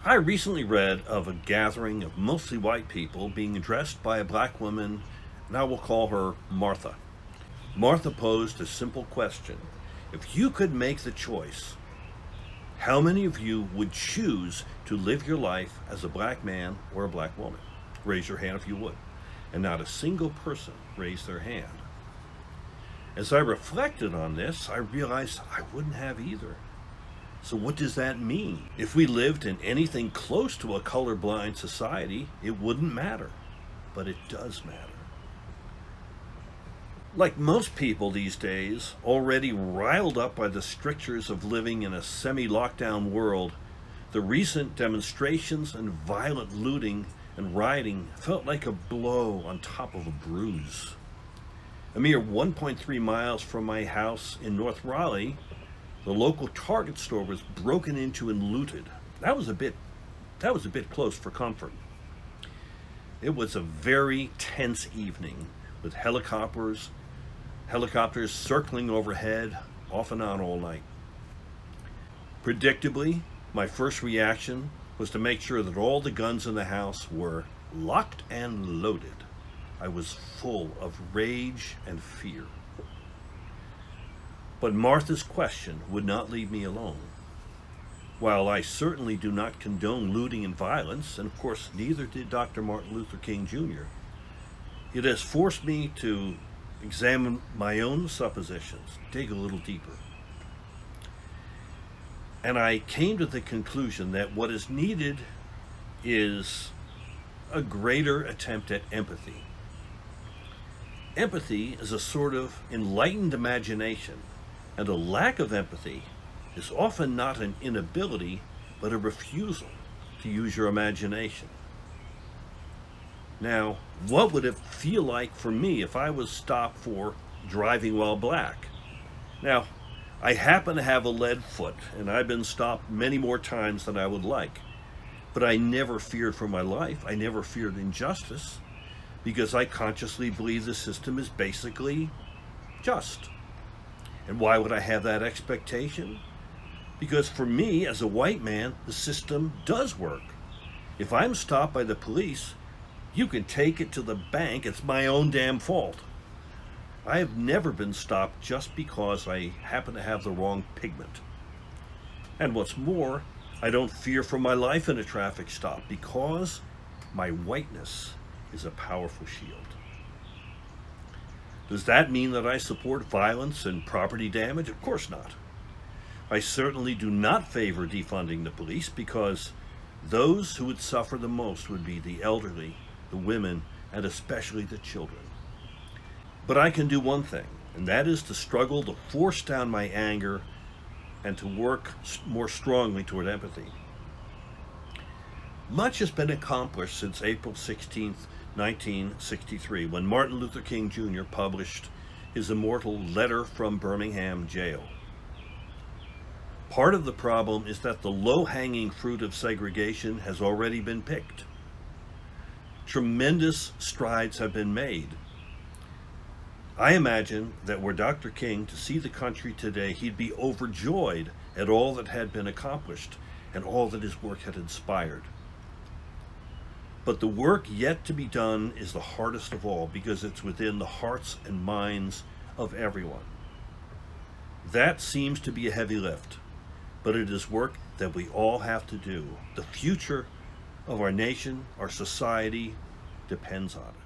I recently read of a gathering of mostly white people being addressed by a black woman, and I will call her Martha. Martha posed a simple question. If you could make the choice, how many of you would choose to live your life as a black man or a black woman? Raise your hand if you would. And not a single person raised their hand. As I reflected on this, I realized I wouldn't have either. So what does that mean? If we lived in anything close to a colorblind society, it wouldn't matter. But it does matter. Like most people these days, already riled up by the strictures of living in a semi-lockdown world, the recent demonstrations and violent looting and rioting felt like a blow on top of a bruise. A mere 1.3 miles from my house in North Raleigh, the local Target store was broken into and looted. That was a bit close for comfort. It was a very tense evening with helicopters circling overhead off and on all night. Predictably, my first reaction was to make sure that all the guns in the house were locked and loaded. I was full of rage and fear. But Martha's question would not leave me alone. While I certainly do not condone looting and violence, and of course neither did Dr. Martin Luther King Jr., it has forced me to examine my own suppositions, dig a little deeper. And I came to the conclusion that what is needed is a greater attempt at empathy. Empathy is a sort of enlightened imagination, and a lack of empathy is often not an inability, but a refusal to use your imagination. Now, what would it feel like for me if I was stopped for driving while black? Now, I happen to have a lead foot, and I've been stopped many more times than I would like. But I never feared for my life. I never feared injustice, because I consciously believe the system is basically just. And why would I have that expectation? Because for me, as a white man, the system does work. If I'm stopped by the police, you can take it to the bank. It's my own damn fault. I have never been stopped just because I happen to have the wrong pigment. And what's more, I don't fear for my life in a traffic stop because my whiteness is a powerful shield. Does that mean that I support violence and property damage? Of course not. I certainly do not favor defunding the police because those who would suffer the most would be the elderly, the women, and especially the children. But I can do one thing, and that is to struggle to force down my anger and to work more strongly toward empathy. Much has been accomplished since April 16th, 1963, when Martin Luther King Jr. published his immortal Letter from Birmingham Jail. Part of the problem is that the low-hanging fruit of segregation has already been picked. Tremendous strides have been made. I imagine that were Dr. King to see the country today, he'd be overjoyed at all that had been accomplished and all that his work had inspired. But the work yet to be done is the hardest of all because it's within the hearts and minds of everyone. That seems to be a heavy lift, but it is work that we all have to do. The future of our nation, our society, depends on it.